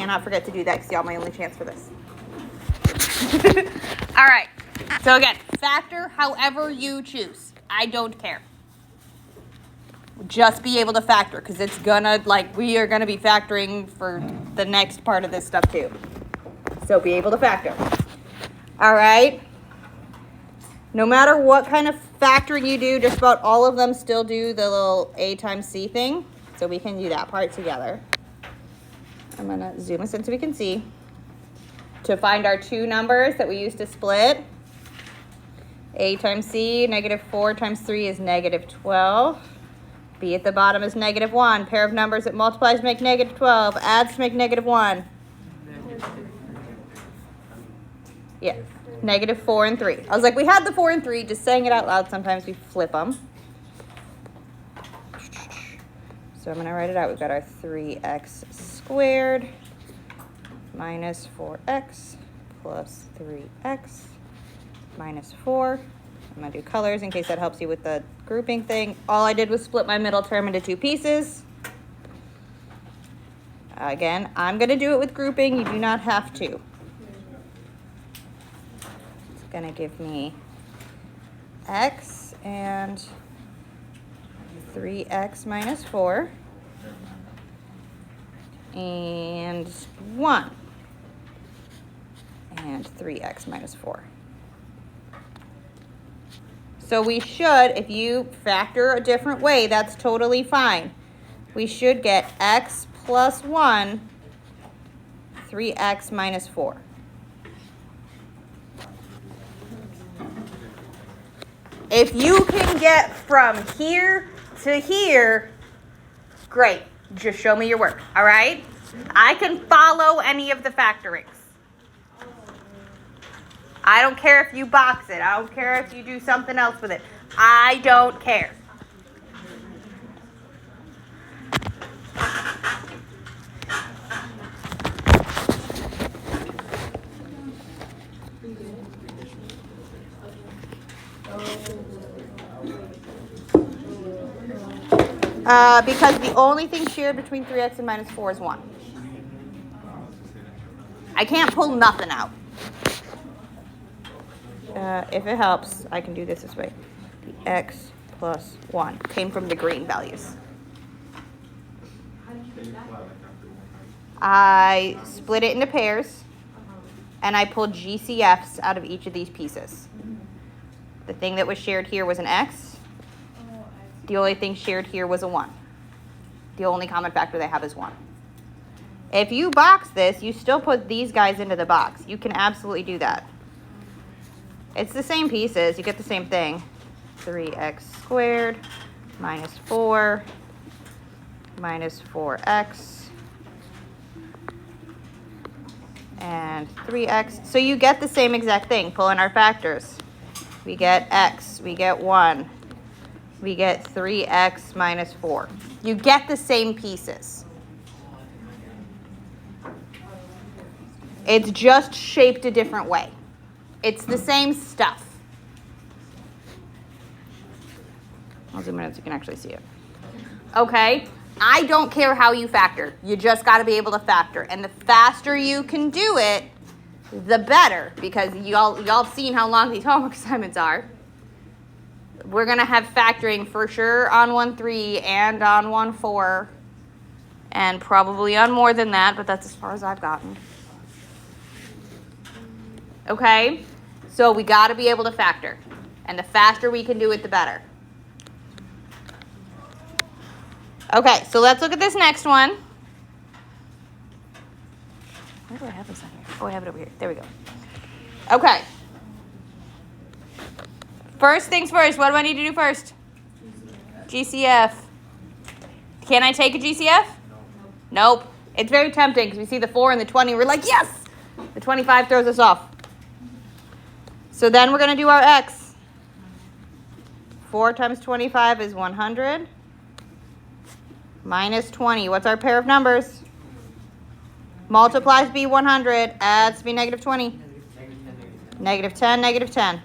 cannot forget to do that because y'all my only chance for this. All right. So again, factor however you choose. I don't care. Just be able to factor because it's gonna, like, we are gonna be factoring for the next part of this stuff too. So be able to factor. All right. No matter what kind of factoring you do, just about all of them still do the little A times C thing. So we can do that part together. I'm gonna zoom us in so we can see. To find our two numbers that we used to split, A times C, -4 times 3 is -12. B at the bottom is -1. Pair of numbers that multiplies make -12. Adds to make -1. Yeah, -4 and 3. I was like, we had the 4 and 3, just saying it out loud. Sometimes we flip them. So I'm going to write it out. We've got our 3x squared minus 4x plus 3x minus 4. I'm going to do colors in case that helps you with the grouping thing. All I did was split my middle term into two pieces. Again, I'm going to do it with grouping. You do not have to. It's going to give me x and 3x minus 4 and 1 and 3x minus 4. So we should, if you factor a different way, that's totally fine. We should get x plus 1, 3x minus 4. If you can get from here to here, great. Just show me your work, all right? I can follow any of the factorings. I don't care if you box it. I don't care if you do something else with it. I don't care. Because the only thing shared between 3x and minus 4 is 1. I can't pull nothing out. If it helps, I can do this way. The x plus 1 came from the green values. I split it into pairs, and I pulled GCFs out of each of these pieces. The thing that was shared here was an x. The only thing shared here was a 1. The only common factor they have is 1. If you box this, you still put these guys into the box. You can absolutely do that. It's the same pieces. You get the same thing. 3x squared minus 4 minus 4x and 3x. So you get the same exact thing. Pull in our factors. We get x. We get 1. We get 3x minus 4. You get the same pieces. It's just shaped a different way. It's the same stuff. I'll zoom in so you can actually see it. Okay, I don't care how you factor. You just got to be able to factor. And the faster you can do it, the better. Because y'all seen how long these homework assignments are. We're going to have factoring for sure on 1-3 and on 1-4. And probably on more than that, but that's as far as I've gotten. Okay, so we got to be able to factor. And the faster we can do it, the better. Okay, so let's look at this next one. Where do I have this on here? Oh, I have it over here. There we go. Okay. First things first, what do I need to do first? GCF. Can I take a GCF? Nope. It's very tempting because we see the 4 and the 20. We're like, yes! The 25 throws us off. So then we're going to do our x. 4 times 25 is 100. Minus 20. What's our pair of numbers? Multiplies be 100. Adds be negative 20. Negative 10, negative 10.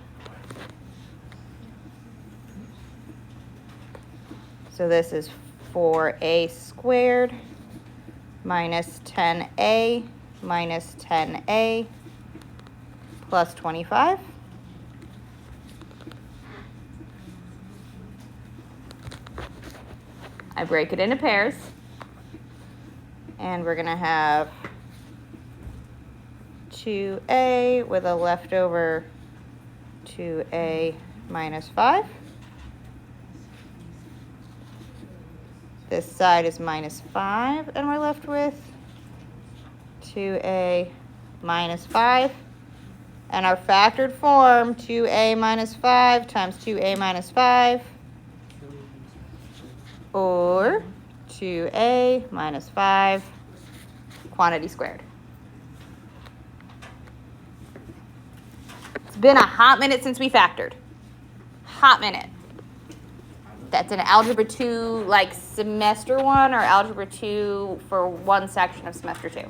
So this is 4a squared minus 10a minus 10a plus 25. I break it into pairs, and we're going to have 2a with a leftover 2a minus 5. This side is minus 5, and we're left with 2a minus 5. And our factored form, 2a minus 5 times 2a minus 5, or 2a minus 5 quantity squared. It's been a hot minute since we factored. Hot minute. That's an Algebra 2 like semester 1 or Algebra 2 for one section of semester 2.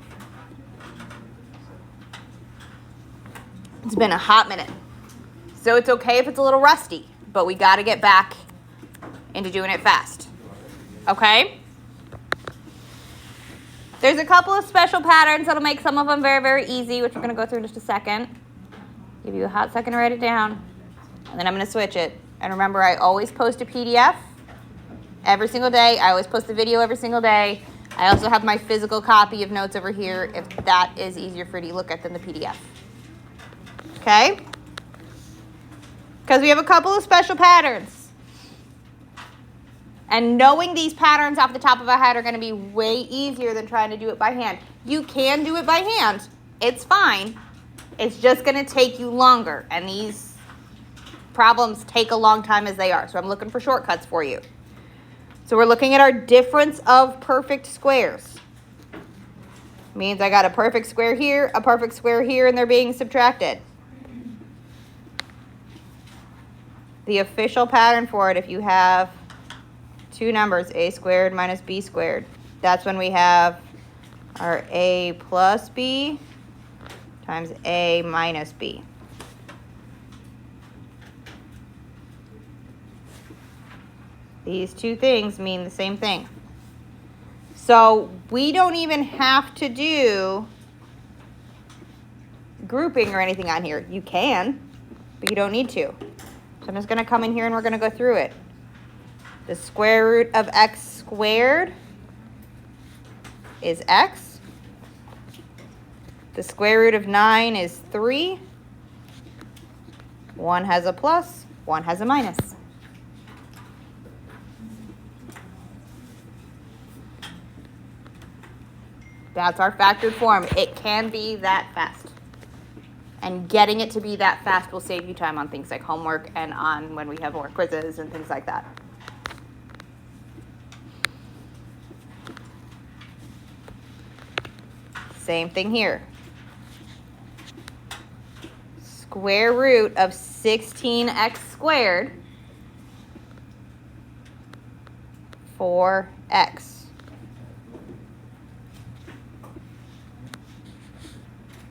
It's been a hot minute. So it's okay if it's a little rusty, but we got to get back into doing it fast. Okay? There's a couple of special patterns that'll make some of them very, very easy, which we're going to go through in just a second. Give you a hot second to write it down, and then I'm going to switch it. And remember, I always post a PDF every single day. I always post a video every single day. I also have my physical copy of notes over here if that is easier for you to look at than the PDF. Okay? Because we have a couple of special patterns. And knowing these patterns off the top of our head are going to be way easier than trying to do it by hand. You can do it by hand. It's fine. It's just going to take you longer. And these problems take a long time as they are. So I'm looking for shortcuts for you. So we're looking at our difference of perfect squares. Means I got a perfect square here, a perfect square here, and they're being subtracted. The official pattern for it, if you have two numbers, a squared minus b squared, that's when we have our a plus b times a minus b. These two things mean the same thing. So we don't even have to do grouping or anything on here. You can, but you don't need to. So I'm just going to come in here and we're going to go through it. The square root of x squared is x. The square root of 9 is 3. One has a plus, one has a minus. That's our factored form. It can be that fast. And getting it to be that fast will save you time on things like homework and on when we have more quizzes and things like that. Same thing here. Square root of 16x squared, 4x.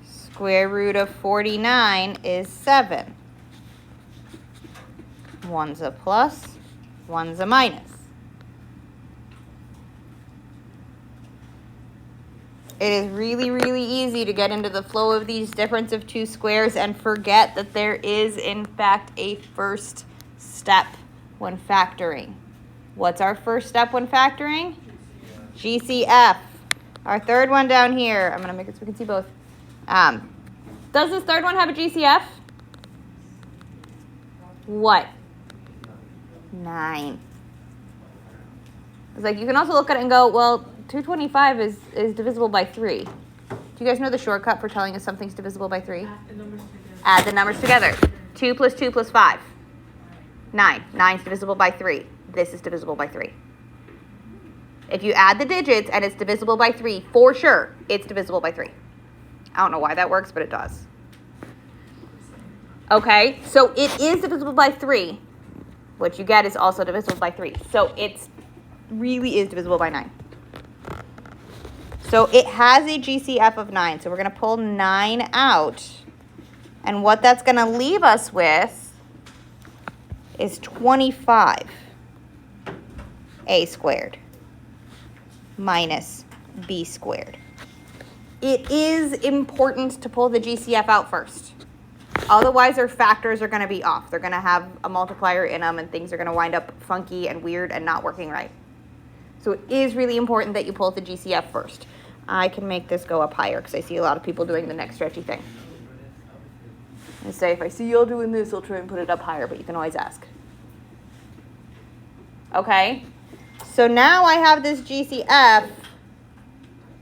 Square root of 49 is 7. One's a plus, one's a minus. It is really, really easy to get into the flow of these difference of two squares and forget that there is, in fact, a first step when factoring. What's our first step when factoring? GCF. Our third one down here. I'm going to make it so we can see both. Does this third one have a GCF? What? 9. It's like you can also look at it and go, well, 225 is divisible by 3. Do you guys know the shortcut for telling us something's divisible by 3? Add the numbers together. 2 plus 2 plus 5. 9. 9 is divisible by 3. This is divisible by 3. If you add the digits and it's divisible by 3, for sure, it's divisible by 3. I don't know why that works, but it does. Okay, so it is divisible by 3. What you get is also divisible by 3. So it really is divisible by 9. So it has a GCF of 9. So we're going to pull 9 out. And what that's going to leave us with is 25 a squared minus b squared. It is important to pull the GCF out first. Otherwise, our factors are going to be off. They're going to have a multiplier in them, and things are going to wind up funky and weird and not working right. So it is really important that you pull the GCF first. I can make this go up higher because I see a lot of people doing the next stretchy thing. I say, if I see y'all doing this, I'll try and put it up higher, but you can always ask. Okay? So now I have this GCF,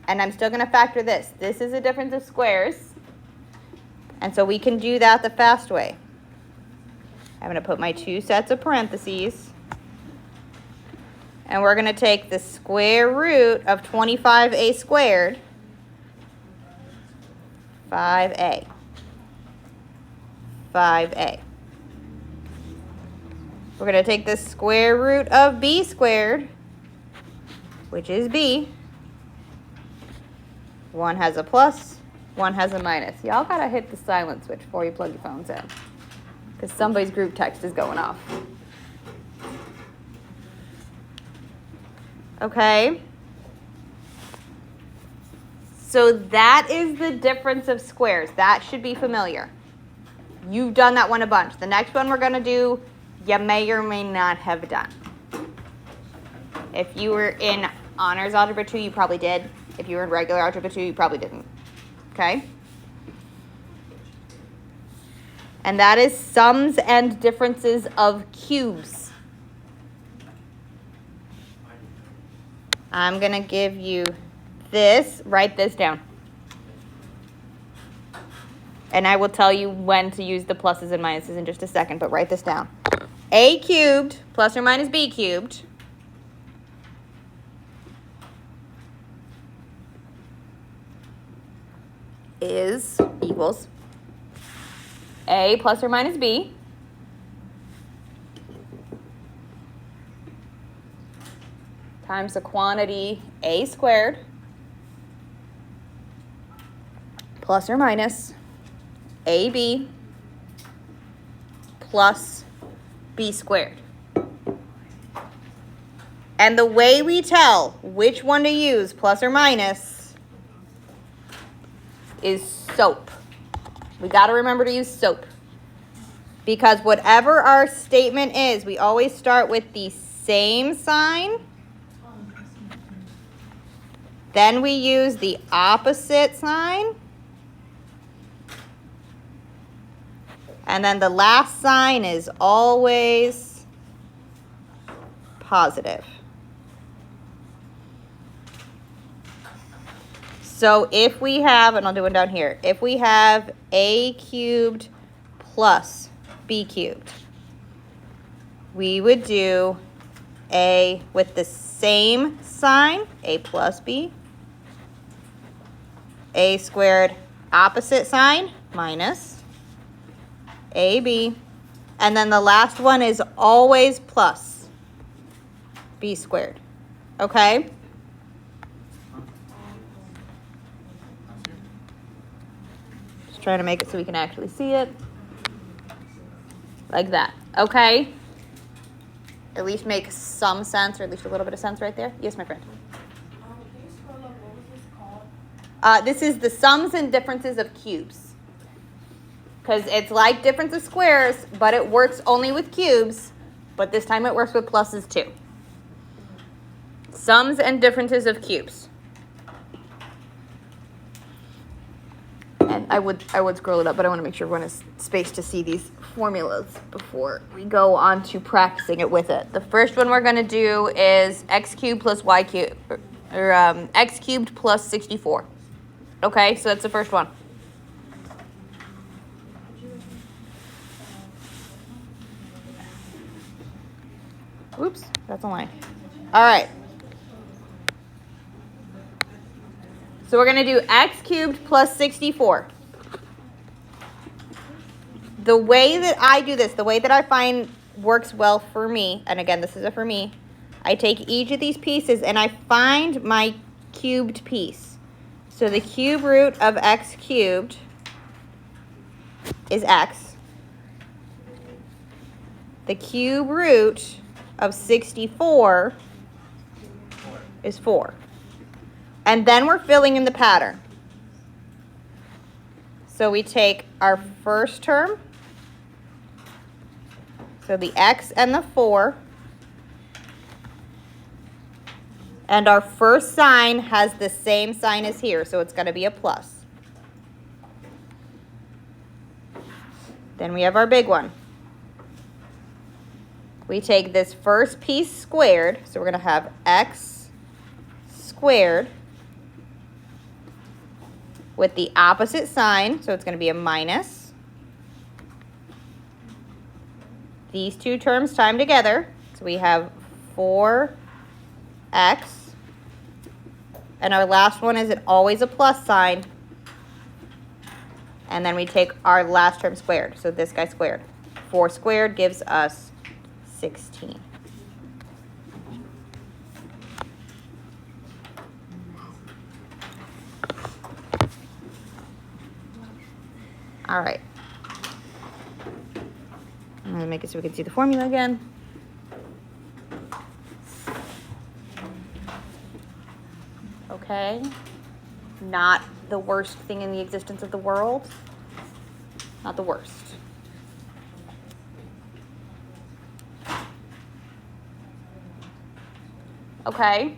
and I'm still going to factor this. This is a difference of squares. And so we can do that the fast way. I'm going to put my two sets of parentheses. And we're going to take the square root of 25a squared, 5a. 5a. We're going to take the square root of b squared, which is b. One has a plus, one has a minus. Y'all got to hit the silent switch before you plug your phones in, because somebody's group text is going off. Okay? So that is the difference of squares. That should be familiar. You've done that one a bunch. The next one we're going to do, you may or may not have done. If you were in honors algebra 2, you probably did. If you were in regular algebra 2, you probably didn't. Okay? And that is sums and differences of cubes. I'm going to give you this. Write this down. And I will tell you when to use the pluses and minuses in just a second, but write this down. A cubed plus or minus b cubed is equals a plus or minus b times the quantity a squared plus or minus ab plus b squared. And the way we tell which one to use, plus or minus, is SOAP. We got to remember to use SOAP. Because whatever our statement is, we always start with the same sign. Then we use the opposite sign. And then the last sign is always positive. So if we have, and I'll do it down here, if we have a cubed plus b cubed, we would do a with the same sign, a plus b, a squared opposite sign, minus, ab, and then the last one is always plus b squared, okay? Just trying to make it so we can actually see it. Like that, okay? At least make some sense, or at least a little bit of sense right there. Yes, my friend. Can you scroll up? What was this called? This is the sums and differences of cubes. Because it's like difference of squares, but it works only with cubes. But this time it works with pluses too. Sums and differences of cubes. And I would scroll it up, but I want to make sure everyone has space to see these formulas before we go on to practicing it with it. The first one we're going to do is x cubed plus y cubed, or x cubed plus 64. Okay, so that's the first one. Oops, that's a line. All right. So we're going to do x cubed plus 64. The way that I do this, the way that I find works well for me, and again, this is a for me, I take each of these pieces and I find my cubed piece. So the cube root of x cubed is x. The cube root of 64 is 4. And then we're filling in the pattern. So we take our first term, so the x and the 4, and our first sign has the same sign as here, so it's going to be a plus. Then we have our big one. We take this first piece squared, so we're going to have x squared with the opposite sign, so it's going to be a minus. These two terms timed together, so we have 4x, and our last one is always a plus sign, and then we take our last term squared, so this guy squared. 4 squared gives us 16. All right. I'm going to make it so we can see the formula again. Okay. Not the worst thing in the existence of the world. Not the worst. Okay.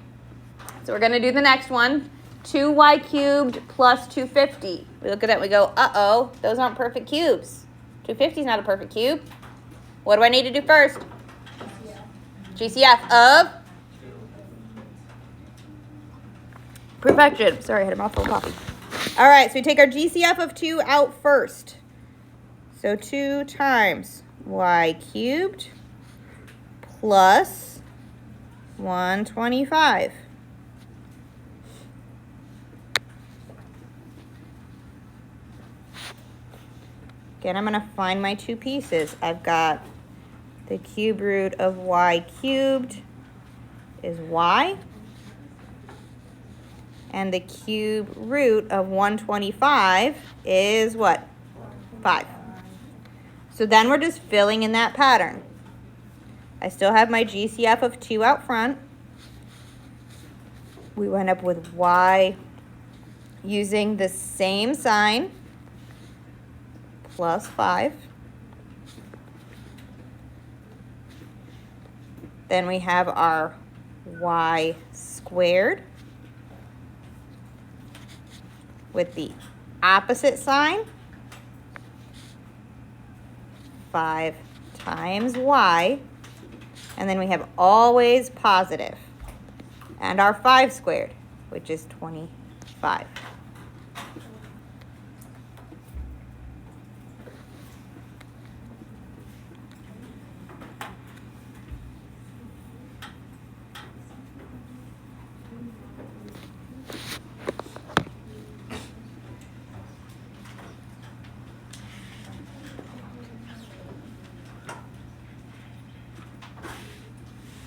So we're going to do the next one. 2y cubed plus 250. We look at that and we go, uh-oh, those aren't perfect cubes. 250 is not a perfect cube. What do I need to do first? GCF of? Perfection. Sorry, I had a mouthful of coffee. All right, so we take our GCF of 2 out first. So 2 times y cubed plus 125. Again, I'm going to find my 2 pieces. I've got the cube root of y cubed is y. And the cube root of 125 is what? 5. So then we're just filling in that pattern. I still have my GCF of 2 out front. We wind up with y using the same sign, plus 5. Then we have our y squared with the opposite sign, 5 times y, and then we have always positive, and our 5 squared, which is 25.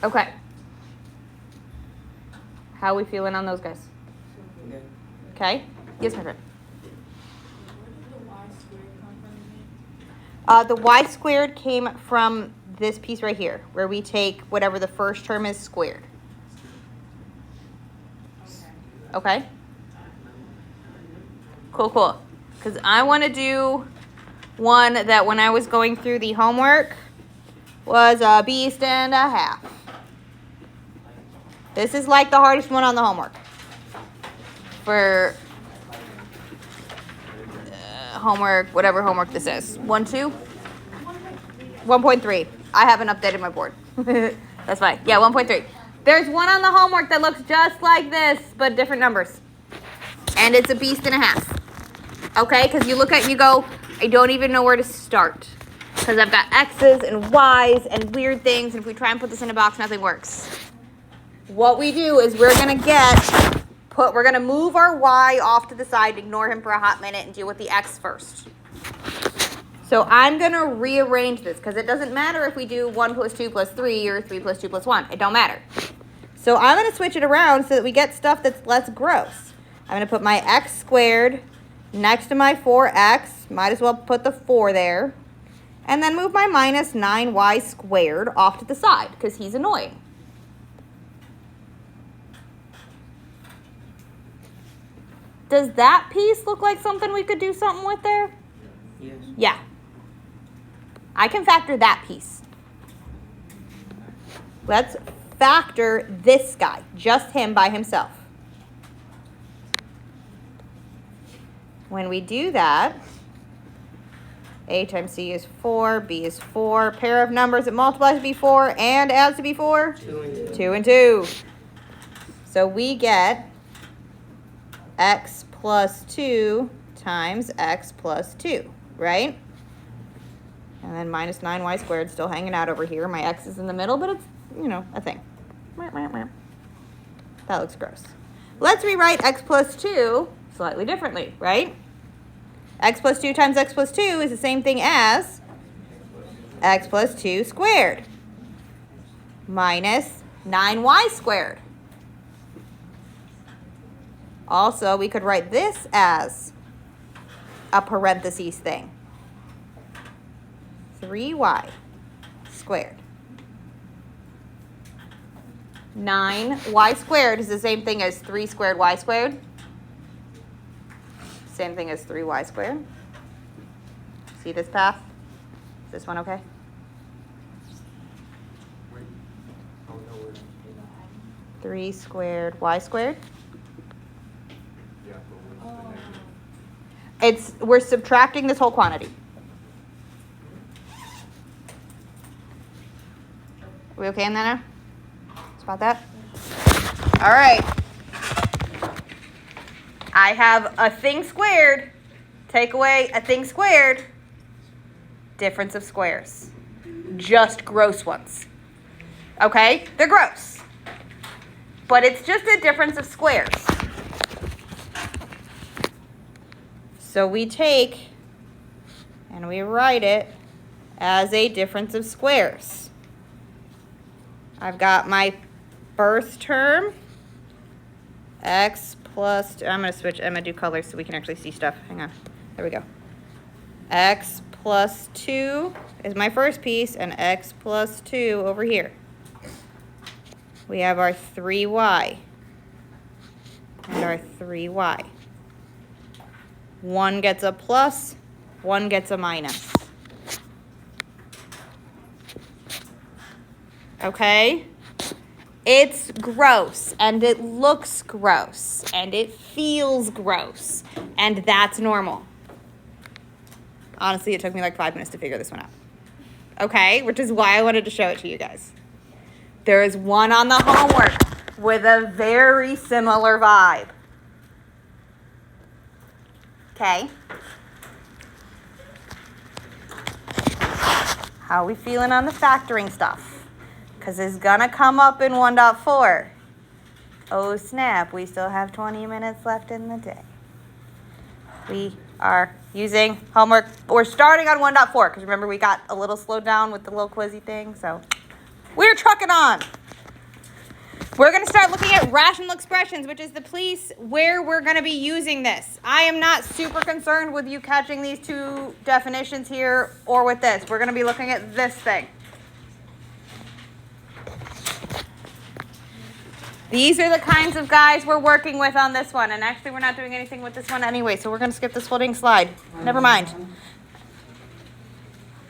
Okay. How are we feeling on those guys? Okay. Yes, my friend. The y squared came from this piece right here, where we take whatever the first term is squared. Okay? Cool, cool. Because I want to do one that when I was going through the homework was a beast and a half. This is like the hardest one on the homework. For homework, whatever homework this is. 1, 2? 1.3. I haven't updated my board. That's fine. Yeah, 1.3. There's one on the homework that looks just like this, but different numbers. And it's a beast and a half. Okay, because you look at it and you go, I don't even know where to start. Because I've got X's and Y's and weird things, and if we try and put this in a box, nothing works. What we do is we're gonna move our Y off to the side, ignore him for a hot minute, and deal with the X first. So I'm gonna rearrange this because it doesn't matter if we do 1 plus 2 plus 3 or 3 plus 2 plus 1. It don't matter. So I'm gonna switch it around so that we get stuff that's less gross. I'm gonna put my X squared next to my 4X. Might as well put the 4 there. And then move my minus 9Y squared off to the side because he's annoying. Does that piece look like something we could do something with there? Yes. Yeah. I can factor that piece. Let's factor this guy, just him by himself. When we do that, A times C is 4, B is 4. Pair of numbers that multiplies to be 4 and adds to be 4? 2 and 2. 2 and 2. So we get x plus 2 times x plus 2, right? And then minus 9y squared still hanging out over here. My x is in the middle, but it's, you know, a thing. That looks gross. Let's rewrite x plus 2 slightly differently, right? X plus 2 times x plus 2 is the same thing as x plus 2 squared minus 9y squared. Also, we could write this as a parentheses thing. 3y squared. 9y squared is the same thing as 3 squared y squared. Same thing as 3y squared. See this path? Is this one okay? 3 squared y squared. We're subtracting this whole quantity. Are we okay on that now? Spot that? All right. I have a thing squared. Take away a thing squared. Difference of squares. Just gross ones. Okay? They're gross. But it's just a difference of squares. So we take and we write it as a difference of squares. I've got my first term, x plus, I'm going to do colors so we can actually see stuff. Hang on. There we go. X plus 2 is my first piece, and x plus 2 over here. We have our 3y and our 3y. One gets a plus, one gets a minus. Okay? It's gross, and it looks gross, and it feels gross, and that's normal. Honestly, it took me like 5 minutes to figure this one out. Okay? Which is why I wanted to show it to you guys. There is one on the homework with a very similar vibe. Okay. How are we feeling on the factoring stuff? Because it's going to come up in 1.4. Oh, snap. We still have 20 minutes left in the day. We are using homework. We're starting on 1.4 because remember we got a little slowed down with the little quizzy thing. So we're trucking on. We're going to start looking at rational expressions, which is the piece where we're going to be using this. I am not super concerned with you catching these two definitions here or with this. We're going to be looking at this thing. These are the kinds of guys we're working with on this one. And actually, we're not doing anything with this one anyway, so we're going to skip this floating slide. Never mind.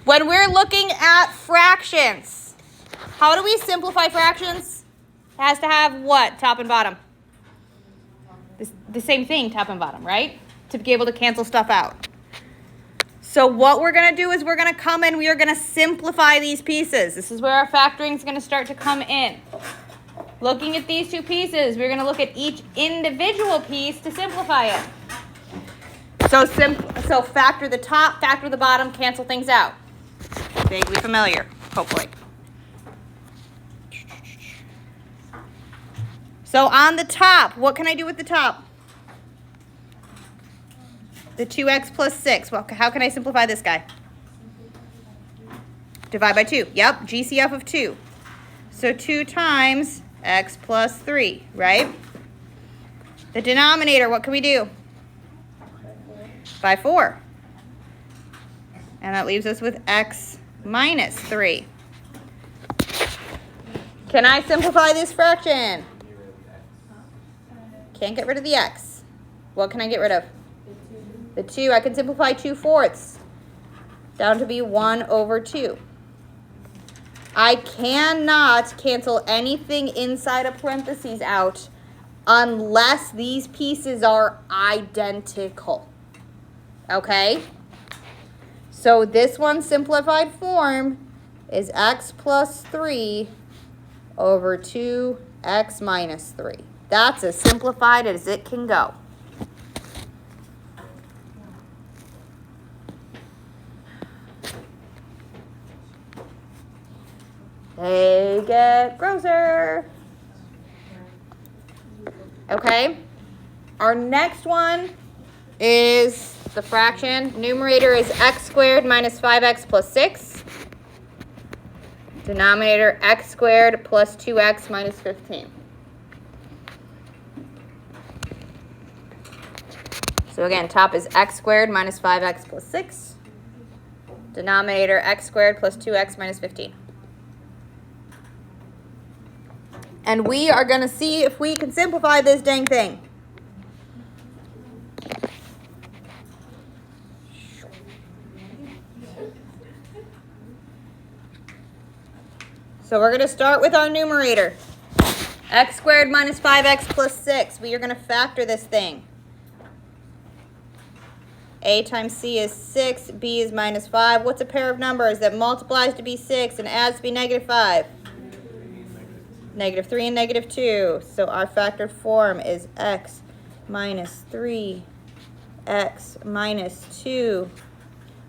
When we're looking at fractions, how do we simplify fractions? It has to have what? Top and bottom. The same thing, top and bottom, right? To be able to cancel stuff out. So what we're going to do is we're going to come in, we are going to simplify these pieces. This is where our factoring is going to start to come in. Looking at these two pieces, we're going to look at each individual piece to simplify it. So factor the top, factor the bottom, cancel things out. Vaguely familiar, hopefully. So on the top, what can I do with the top? The 2x plus 6. Well, how can I simplify this guy? Divide by 2. Yep, GCF of 2. So 2 times x plus 3, right? The denominator, what can we do? By 4. And that leaves us with x minus 3. Can I simplify this fraction? Can't get rid of the x. What can I get rid of? The 2. I can simplify 2/4 down to be 1/2. I cannot cancel anything inside of parentheses out unless these pieces are identical. Okay? So this one's simplified form is x plus 3 over 2x minus 3. That's as simplified as it can go. They get grosser. Okay. Our next one is the fraction. Numerator is x squared minus 5x plus 6. Denominator x squared plus 2x minus 15. So again, top is x squared minus 5x plus 6. Denominator x squared plus 2x minus 15. And we are going to see if we can simplify this dang thing. So we're going to start with our numerator. X squared minus 5x plus 6. We are going to factor this thing. A times C is 6. B is minus 5. What's a pair of numbers that multiplies to be 6 and adds to be negative 5? Negative 3 and negative 2. So our factored form is x minus 3, x minus 2.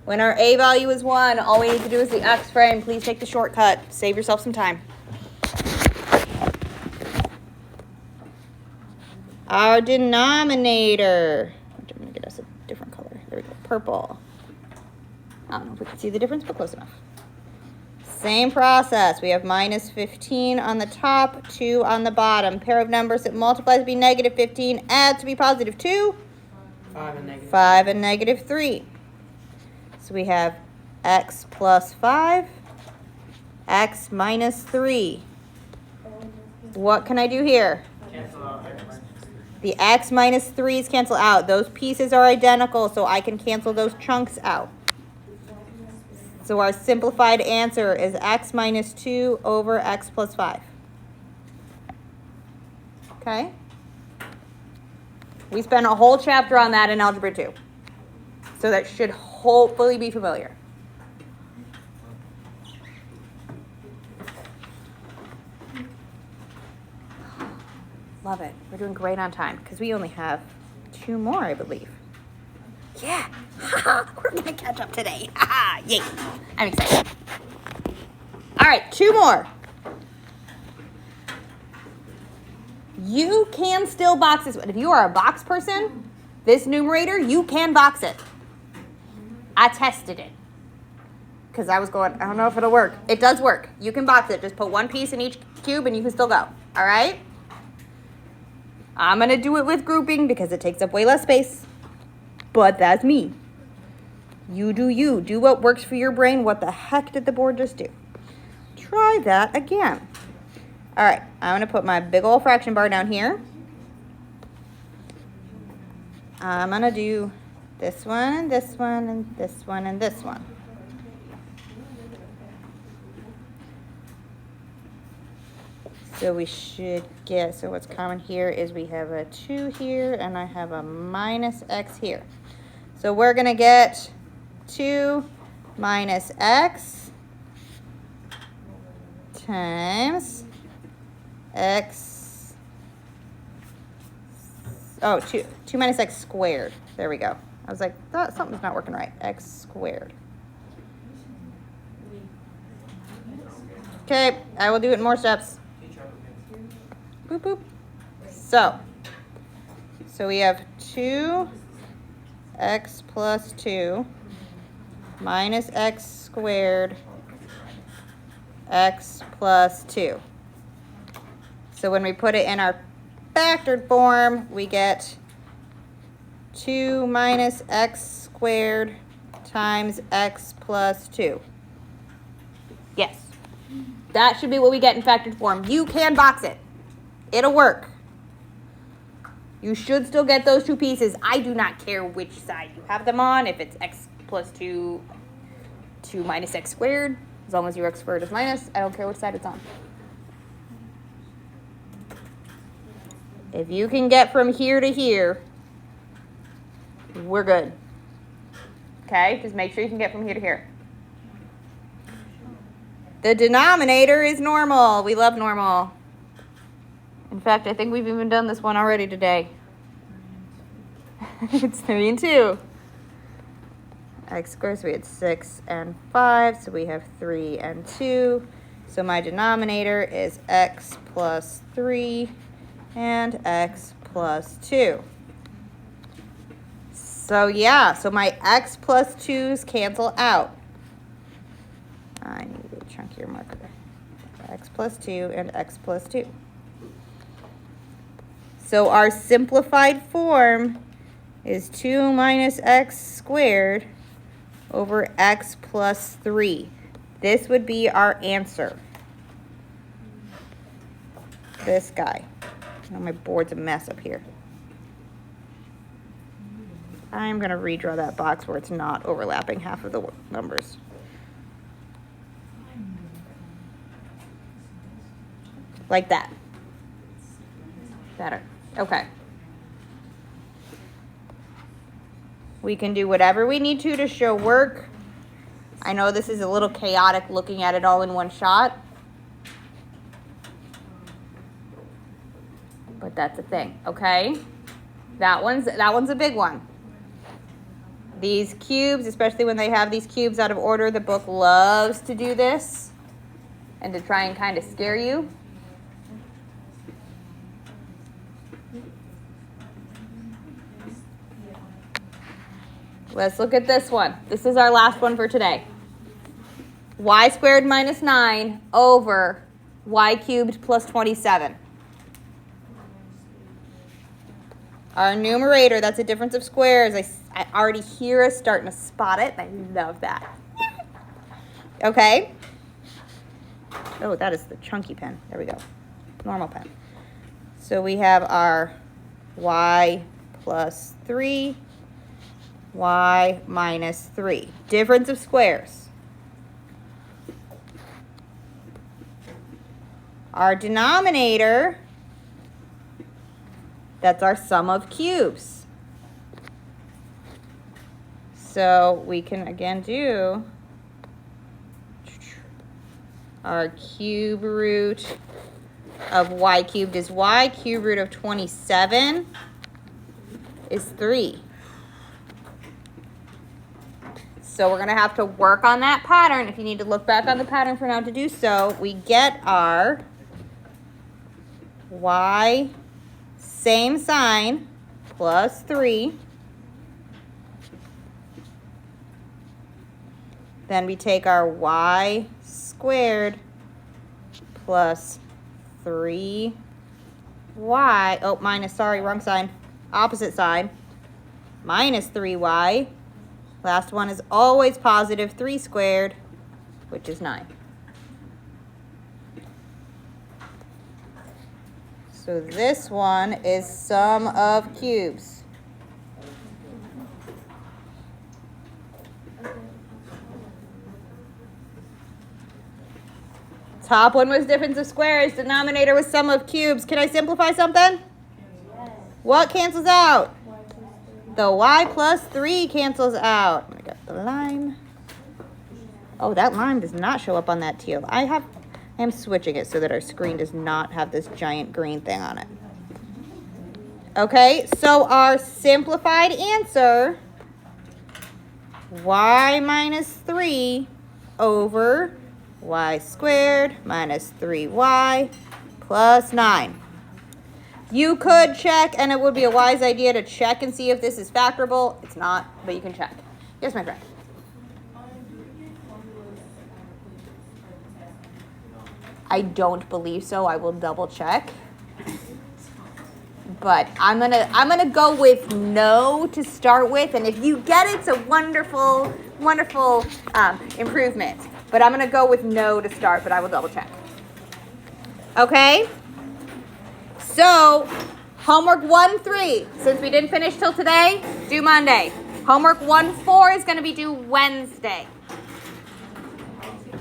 When our a value is 1, all we need to do is the x frame. Please take the shortcut. Save yourself some time. Our denominator. I'm going to get us a different color. There we go. Purple. I don't know if we can see the difference, but close enough. Same process. We have minus 15 on the top, 2 on the bottom. Pair of numbers that multiplies to be negative 15, add to be positive 2. 5 and negative 3. So we have x plus 5, x minus 3. What can I do here? Cancel out x minus 3. The x minus 3's cancel out. Those pieces are identical, so I can cancel those chunks out. So our simplified answer is x minus 2 over x plus 5. Okay? We spent a whole chapter on that in Algebra 2. So that should hopefully be familiar. Love it. We're doing great on time because we only have 2 more, I believe. Yeah. We're going to catch up today. Yay. I'm excited. All right, 2 more. You can still box this one. If you are a box person, this numerator, you can box it. I tested it because I was going, I don't know if it'll work. It does work. You can box it. Just put 1 piece in each cube and you can still go. All right? I'm going to do it with grouping because it takes up way less space. But that's me. You do you. Do what works for your brain. What the heck did the board just do? Try that again. All right. I'm going to put my big old fraction bar down here. I'm going to do this one, and this one, and this one, and this one. So we should get, so what's common here is we have a 2 here, and I have a minus x here. So we're going to get 2 minus x times x, oh, 2 minus x squared. There we go. I was like, something's not working right. X squared. Okay, I will do it in more steps. Boop, boop. So we have 2x plus 2 minus x squared x plus 2. So when we put it in our factored form, we get 2 minus x squared times x plus 2. Yes. That should be what we get in factored form. You can box it. It'll work. You should still get those two pieces. I do not care which side you have them on. If it's x plus 2 minus x squared, as long as your x squared is minus, I don't care which side it's on. If you can get from here to here, we're good. Okay, just make sure you can get from here to here. The denominator is normal. We love normal. In fact, I think we've even done this one already today. It's 3 and 2. X squared, so we had 6 and 5, so we have 3 and 2. So my denominator is x plus 3 and x plus 2. So yeah, so my x plus 2's cancel out. I need a chunkier marker. X plus 2 and x plus 2. So our simplified form is 2 minus x squared over x plus 3. This would be our answer. This guy. Oh, my board's a mess up here. I'm going to redraw that box where it's not overlapping half of the numbers. Like that. Better. Okay. We can do whatever we need to show work. I know this is a little chaotic looking at it all in one shot. But that's a thing, okay? That one's a big one. These cubes, especially when they have these cubes out of order, the book loves to do this and to try and kind of scare you. Let's look at this one. This is our last one for today. Y squared minus 9 over y cubed plus 27. Our numerator, that's a difference of squares. I already hear us starting to spot it. I love that. Okay. Oh, that is the chunky pen. There we go. Normal pen. So we have our y plus 3. Y minus 3. Difference of squares. Our denominator, that's our sum of cubes. So we can again do our cube root of y cubed is y. Cube root of 27 is 3. So we're going to have to work on that pattern. If you need to look back on the pattern for now to do so, we get our y, same sign, plus 3. Then we take our y squared plus 3y. Oh, minus, sorry, wrong sign. Opposite side. Minus 3y. Last one is always positive, 3 squared, which is 9. So this one is sum of cubes. Top one was difference of squares. Denominator was sum of cubes. Can I simplify something? Yes. What cancels out? The y plus 3 cancels out. I got the line. Oh, that line does not show up on that teal. I am switching it so that our screen does not have this giant green thing on it. Okay, so our simplified answer, y minus 3 over y squared minus 3y plus 9. You could check, and it would be a wise idea to check and see if this is factorable. It's not, but you can check. Yes, my friend. I don't believe so. I will double check. But I'm gonna go with no to start with, and if you get it, it's a wonderful, wonderful improvement. But I'm gonna go with no to start, but I will double check. Okay. So Homework 1-3, since we didn't finish till today, due Monday. Homework 1-4 is going to be due Wednesday.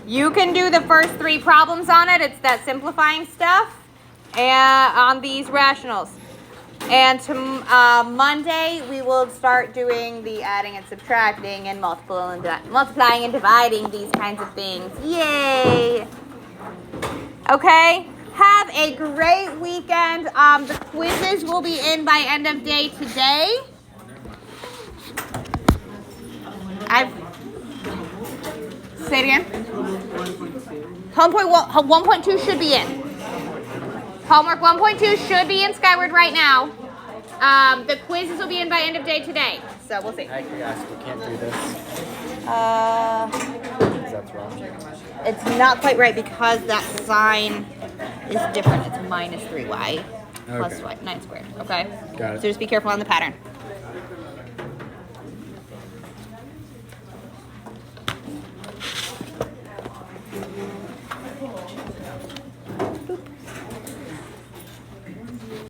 You can do the first 3 problems on it. It's that simplifying stuff and on these rationals. And Monday, we will start doing the adding and subtracting and multiplying and dividing, these kinds of things. Yay! Okay, have a great weekend. The quizzes will be in by end of day today. Say it again. Homework 1.2 should be in. Homework 1.2 should be in Skyward right now. The quizzes will be in by end of day today. So we'll see. I ask, we can't do this. That's wrong. It's not quite right because that sign is different. It's minus 3y plus Okay. y, 9 squared. Okay? Got it. So just be careful on the pattern.